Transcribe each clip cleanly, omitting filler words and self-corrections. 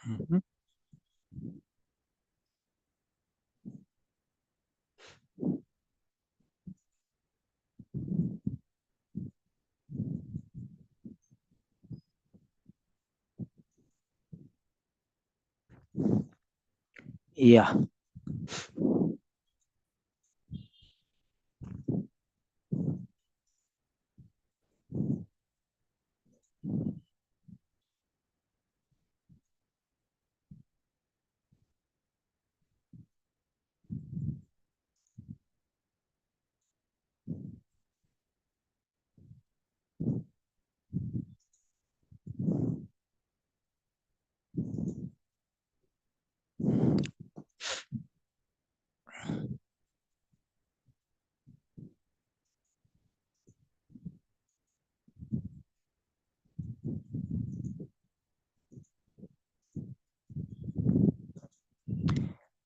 Mhm. Yeah.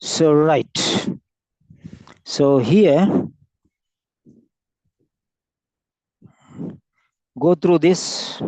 So right. So here, go through this.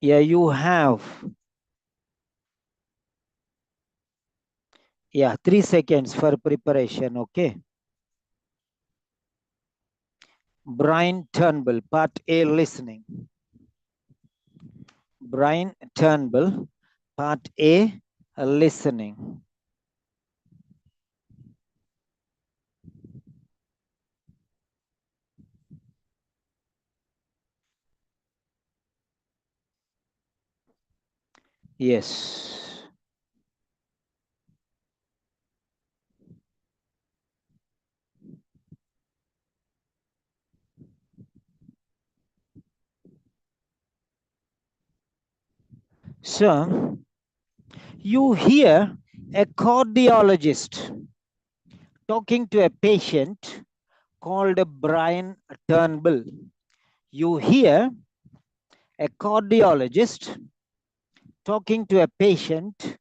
Yeah, you have, yeah, 3 seconds for preparation. Okay. Bryn Turnbull, part A, listening. Bryn Turnbull, part A, listening. Yes. So you hear a cardiologist talking to a patient called Bryn Turnbull. You hear a cardiologist talking to a patient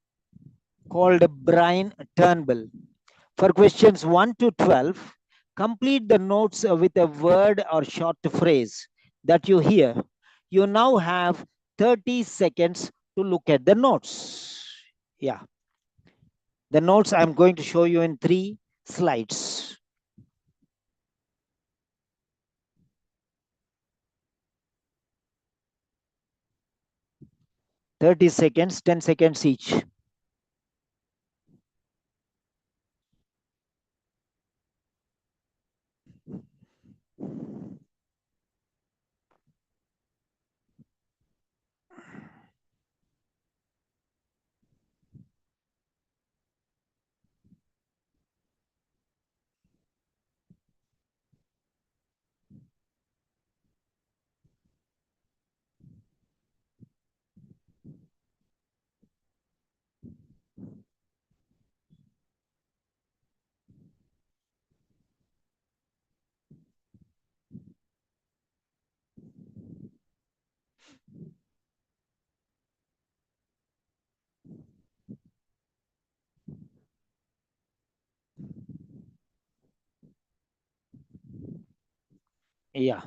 called Bryn Turnbull. For questions 1 to 12, complete the notes with a word or short phrase that you hear. You now have 30 seconds to look at the notes. Yeah, the notes I'm going to show you in 3 slides. 30 seconds, 10 seconds each. Yeah,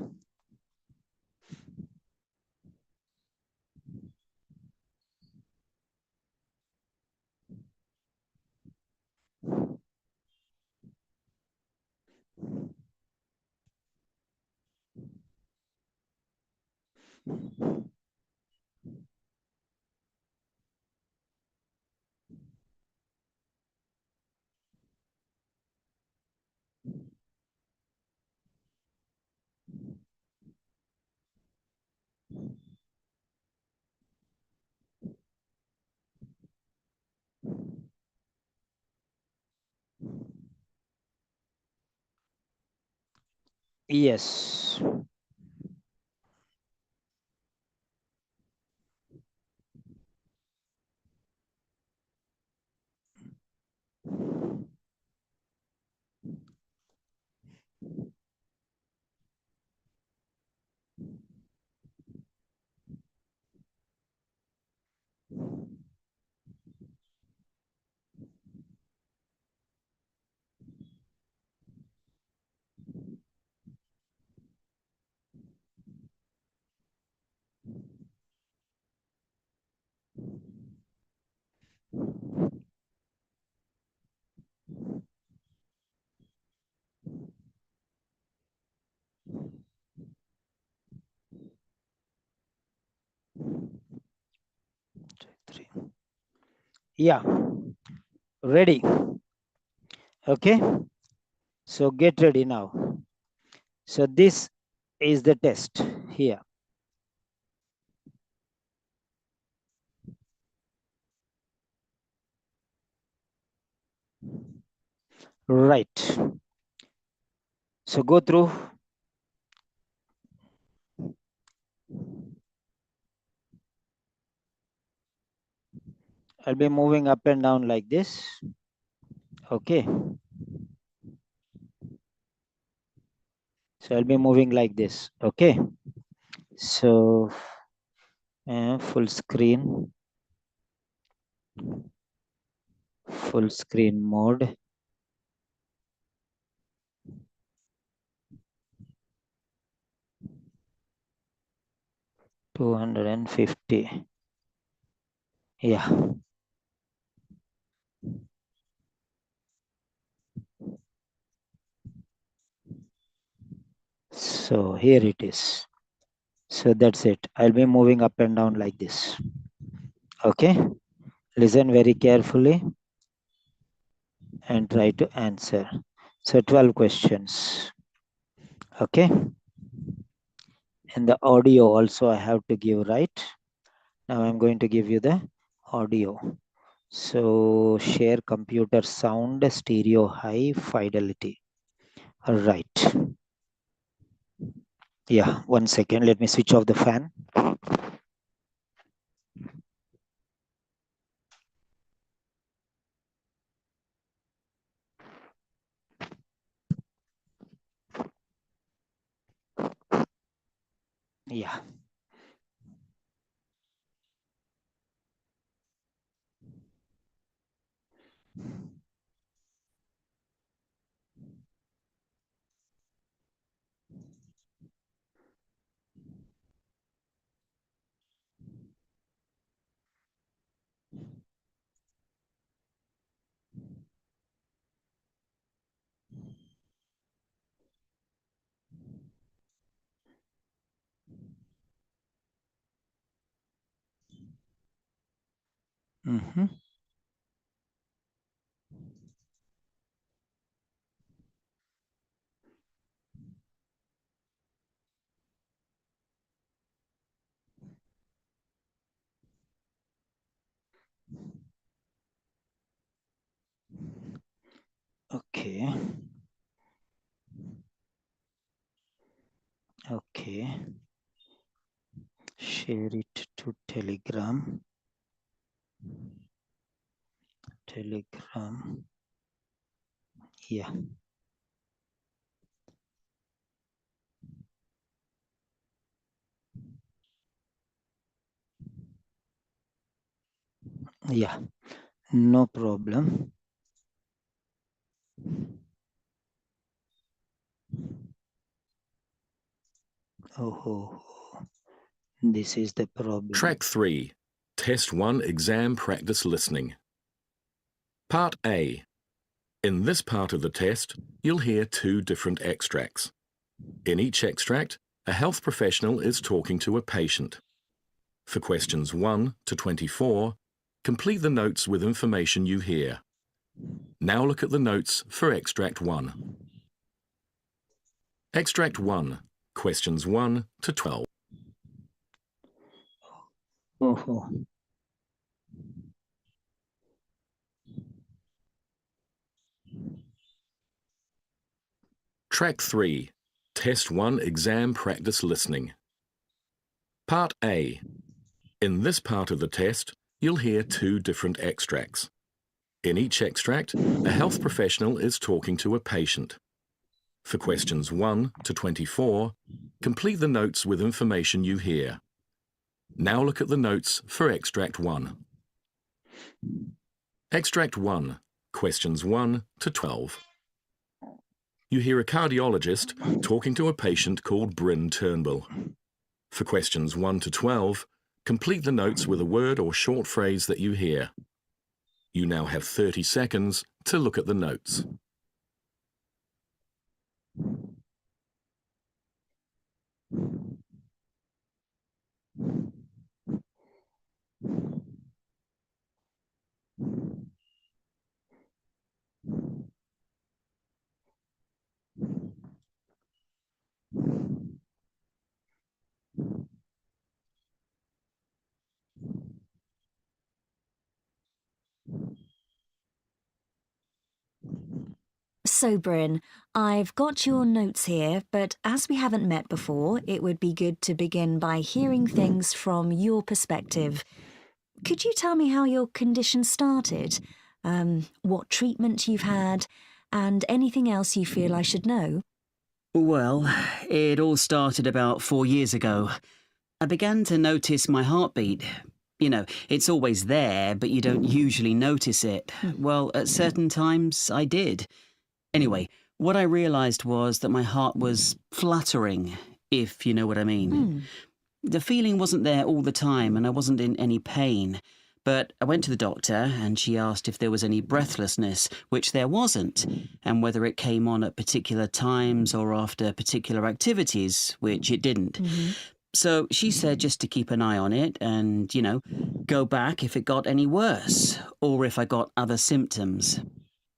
yes. Yeah, ready. Okay, so get ready now. So this is the test here. Right. So go through. I'll be moving up and down like this. Okay. So I'll be moving like this. Okay. So full screen mode. $250. Yeah. So here it is. So that's it. I'll be moving up and down like this. Okay. Listen very carefully and try to answer. So 12 questions. Okay. And the audio also I have to give, right? Now I'm going to give you the audio. So share computer sound, stereo high fidelity. All right. Yeah, 1 second. Let me switch off the fan. Yeah. Mm-hmm. Okay. Okay. Share it to Telegram. Telegram. Yeah. Yeah. No problem. Oh, this is the problem. Track 3. Test 1 Exam Practice Listening. Part A. In this part of the test, you'll hear 2 different extracts. In each extract, a health professional is talking to a patient. For questions 1 to 24, complete the notes with information you hear. Now look at the notes for Extract 1. Extract 1. Questions 1 to 12. Oh. Track 3. Test 1 Exam Practice Listening. Part A. In this part of the test, you'll hear 2 different extracts. In each extract, a health professional is talking to a patient. For questions 1 to 24, complete the notes with information you hear. Now look at the notes for Extract 1. Extract 1. Questions 1 to 12. You hear a cardiologist talking to a patient called Bryn Turnbull. For questions 1 to 12, complete the notes with a word or short phrase that you hear. You now have 30 seconds to look at the notes. So, Bryn, I've got your notes here, but as we haven't met before, it would be good to begin by hearing things from your perspective. Could you tell me how your condition started? What treatment you've had, and anything else you feel I should know? Well, it all started about 4 years ago. I began to notice my heartbeat. You know, it's always there, but you don't usually notice it. Well, at certain times, I did. Anyway, what I realised was that my heart was fluttering, if you know what I mean. The feeling wasn't there all the time, and I wasn't in any pain. But I went to the doctor, and she asked if there was any breathlessness, which there wasn't, and whether it came on at particular times or after particular activities, which it didn't. So she said just to keep an eye on it and, you know, go back if it got any worse, or if I got other symptoms.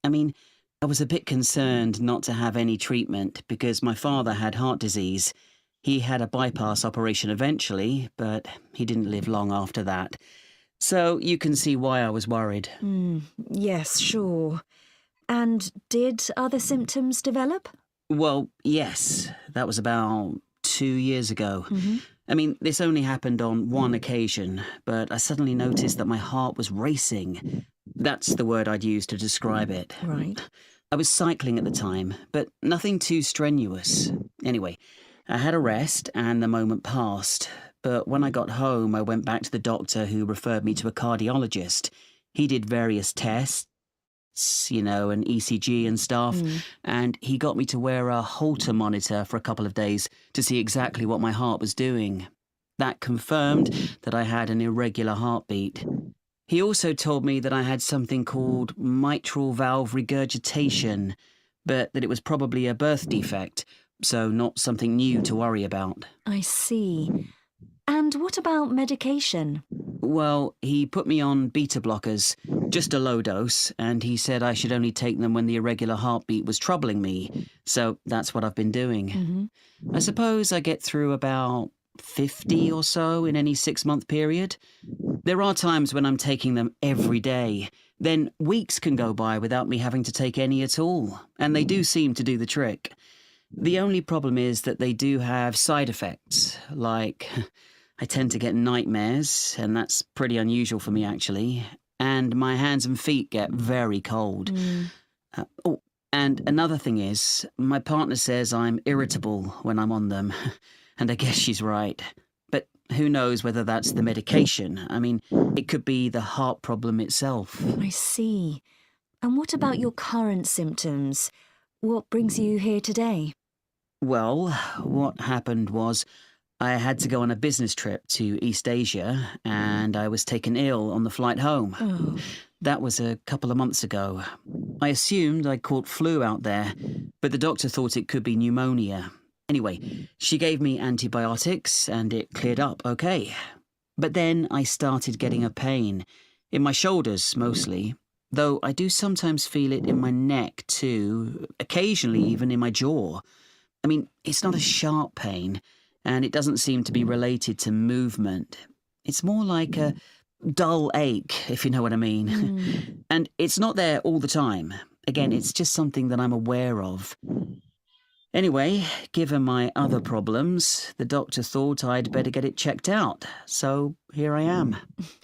I mean, I was a bit concerned not to have any treatment because my father had heart disease. He had a bypass operation eventually, but he didn't live long after that. So you can see why I was worried. Yes, sure. And did other symptoms develop? Well, yes, that was about 2 years ago. I mean, this only happened on one occasion, but I suddenly noticed that my heart was racing. That's the word I'd use to describe it. Right. I was cycling at the time, but nothing too strenuous. Anyway, I had a rest and the moment passed. But when I got home, I went back to the doctor who referred me to a cardiologist. He did various tests, you know, an ECG and stuff, and he got me to wear a Holter monitor for a couple of days to see exactly what my heart was doing. That confirmed that I had an irregular heartbeat. He also told me that I had something called mitral valve regurgitation, but that it was probably a birth defect, so not something new to worry about. I see. And what about medication? Well, he put me on beta blockers, just a low dose, and he said I should only take them when the irregular heartbeat was troubling me, so that's what I've been doing. I suppose I get through about 50 or so in any 6-month period. There are times when I'm taking them every day. Then weeks can go by without me having to take any at all, and they do seem to do the trick. The only problem is that they do have side effects, like I tend to get nightmares, and that's pretty unusual for me actually, and my hands and feet get very cold. And another thing is, my partner says I'm irritable when I'm on them, and I guess she's right. But who knows whether that's the medication? I mean, it could be the heart problem itself. I see. And what about your current symptoms? What brings you here today? Well, what happened was I had to go on a business trip to East Asia, and I was taken ill on the flight home. That was a couple of months ago. I assumed I caught flu out there, but the doctor thought it could be pneumonia. Anyway, she gave me antibiotics, and it cleared up okay. But then I started getting a pain, in my shoulders mostly, though I do sometimes feel it in my neck too, occasionally even in my jaw. I mean, it's not a sharp pain, and it doesn't seem to be related to movement. It's more like a dull ache, if you know what I mean. And it's not there all the time. Again, it's just something that I'm aware of. Anyway, given my other problems, the doctor thought I'd better get it checked out. So here I am.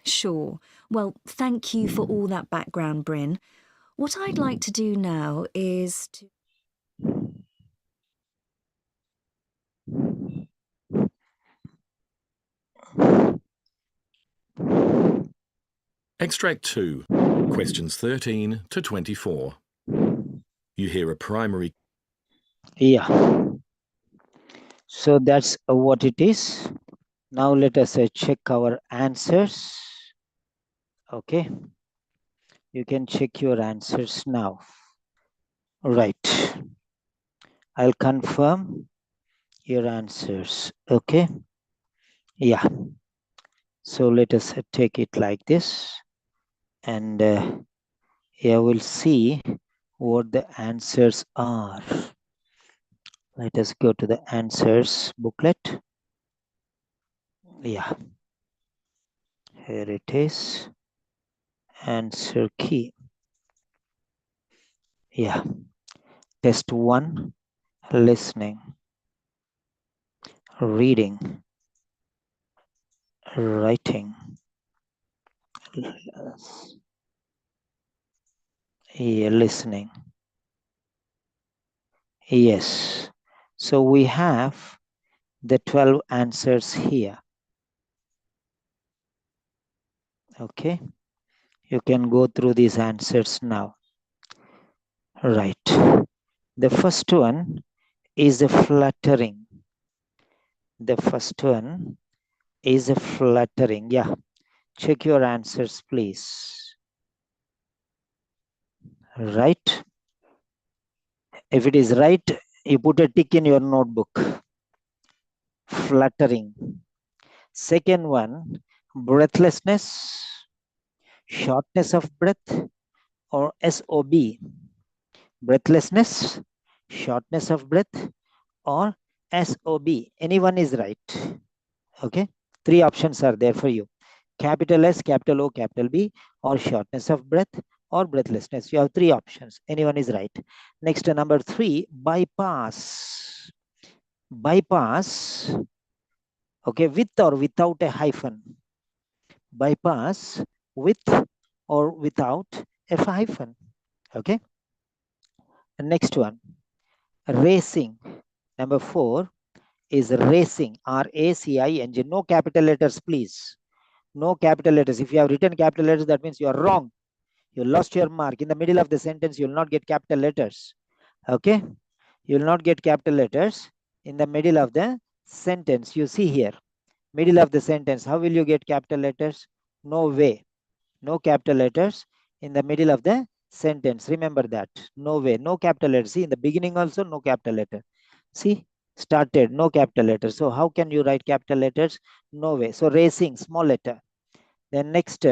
Sure. Well, thank you for all that background, Bryn. What I'd like to do now is to... Extract 2, questions 13 to 24. You hear a primary... Yeah. So that's what it is. Now let us check our answers. Okay. You can check your answers now. Right. I'll confirm your answers. Okay. Yeah. So let us take it like this. And yeah, we'll see what the answers are. Let us go to the answers booklet. Yeah. Here it is. Answer key. Yeah. Test 1, listening, reading, writing. Yeah, listening. Yes. So we have the 12 answers here. Okay. You can go through these answers now. Right. The first one is a fluttering. The first one is a fluttering. Yeah. Check your answers, please. Right. If it is right, you put a tick in your notebook. Fluttering. Second one, breathlessness, shortness of breath, or SOB. Breathlessness, shortness of breath, or SOB. Anyone is right. Okay. 3 options are there for you. Capital S, capital O, capital B, or shortness of breath, or breathlessness. You have 3 options. Anyone is right. Next, number 3, bypass. Bypass, okay, with or without a hyphen. Bypass with or without a hyphen. Okay. Next one, racing. Number 4 is racing. RACING. No capital letters, please. No capital letters. If you have written capital letters, that means you are wrong. You lost your mark. In the middle of the sentence, you will not get capital letters. Okay. You will not get capital letters in the middle of the sentence. You see here, middle of the sentence. How will you get capital letters? No way. No capital letters in the middle of the sentence. Remember that. No way. No capital letters. See, in the beginning also, no capital letter. See, started, no capital letter. So how can you write capital letters? No way. So racing, small letter. Then next,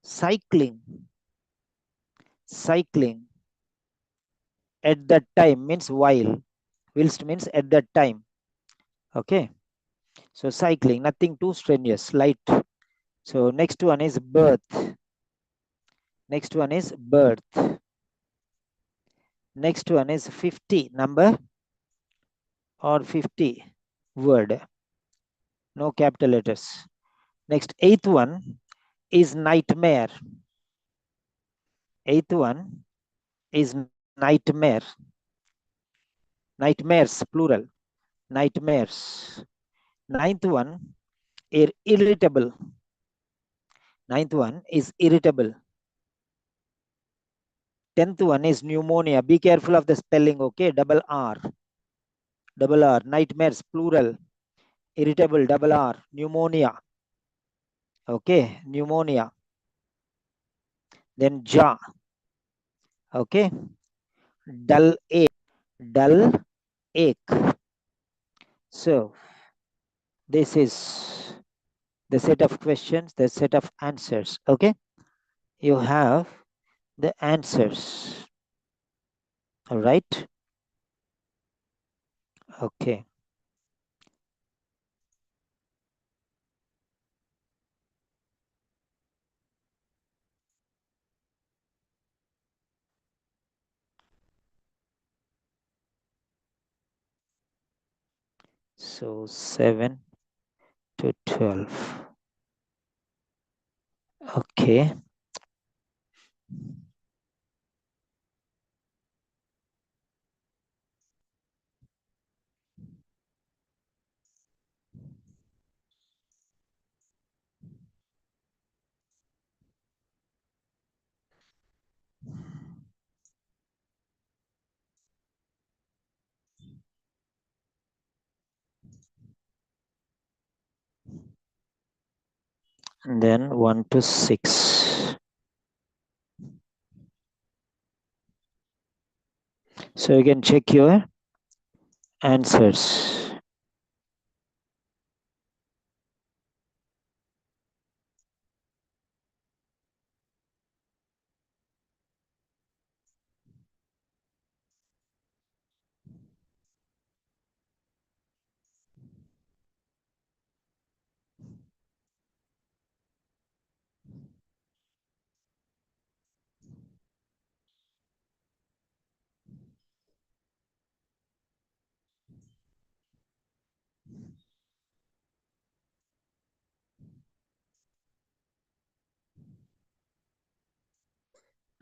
cycling. Cycling. At that time means while. Whilst means at that time. Okay. So cycling, nothing too strenuous, light. So next one is birth. Next one is birth. Next one is 50, number or 50, word. No capital letters. Next, eighth one is nightmare. Eighth one is nightmare. Nightmares, plural. Nightmares. Ninth one is irritable. Ninth one is irritable. 10th one is pneumonia. Be careful of the spelling, okay? Double R. Double R. Nightmares, plural. Irritable, double R. Pneumonia. Okay, pneumonia. Then jaw. Okay. Dull ache. Dull ache. So this is the set of questions, the set of answers. Okay. You have the answers. All right. Okay. So 7 to 12. Okay. And then 1 to 6. So you can check your answers.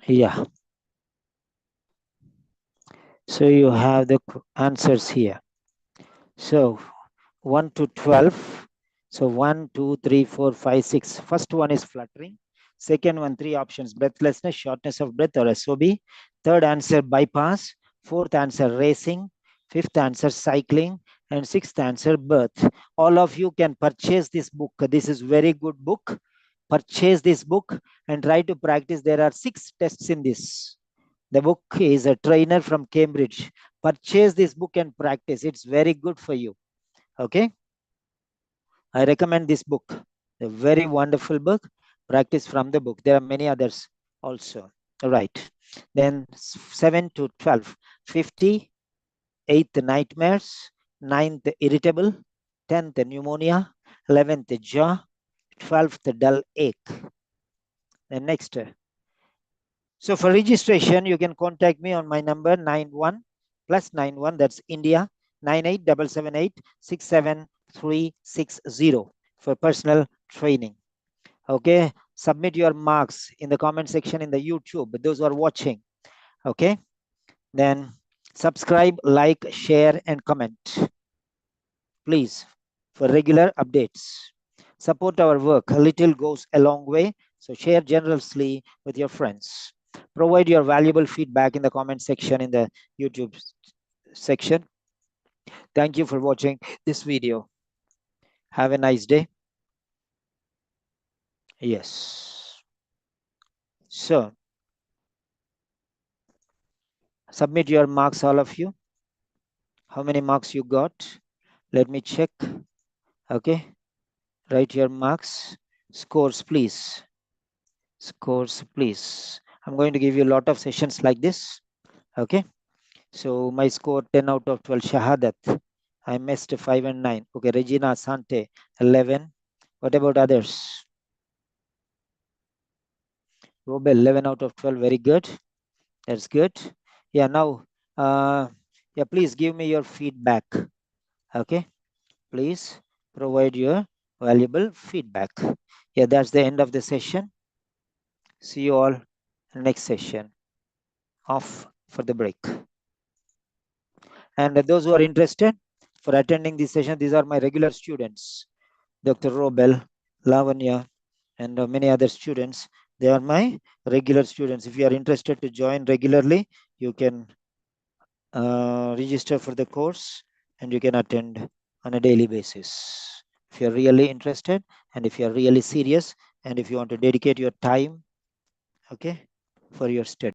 Yeah. So you have the answers here. So 1 to 12. So 1, 2, 3, 4, 5, 6. First one is fluttering. Second one, 3 options: breathlessness, shortness of breath, or SOB. Third answer, bypass. Fourth answer, racing. Fifth answer, cycling. And sixth answer, birth. All of you can purchase this book. This is very good book. Purchase this book and try to practice. There are 6 tests in this. The book is a trainer from Cambridge. Purchase this book and practice. It's very good for you. Okay. I recommend this book. A very wonderful book. Practice from the book. There are many others also. Right. Then 7 to 12. 50. 8th, nightmares. 9th, irritable. 10th, pneumonia. 11th, jaw. 12th, dull ache. Then next. So for registration, you can contact me on my number 91 plus 91. That's India 9877867360 for personal training. Okay. Submit your marks in the comment section in the YouTube. Those who are watching. Okay. Then subscribe, like, share, and comment. Please, for regular updates. Support our work. A little goes a long way. So share generously with your friends. Provide your valuable feedback in the comment section in the YouTube section. Thank you for watching this video. Have a nice day. Yes. So, submit your marks, all of you. How many marks you got? Let me check. Okay. Write your marks. Scores, please. Scores, please. I'm going to give you a lot of sessions like this. Okay. So my score 10 out of 12. Shahadat. I missed 5 and 9. Okay. Regina Sante 11. What about others? Robel 11 out of 12. Very good. That's good. Yeah. Now, yeah. Please give me your feedback. Okay. Please provide your valuable feedback. Yeah. That's the end of the session. See you all next session. Off for the break. And those who are interested for attending this session, these are my regular students, Dr. Robel, Lavanya, and many other students. They are my regular students. If you are interested to join regularly, you can register for the course and you can attend on a daily basis. If you're really interested and if you're really serious and if you want to dedicate your time, okay, for your study.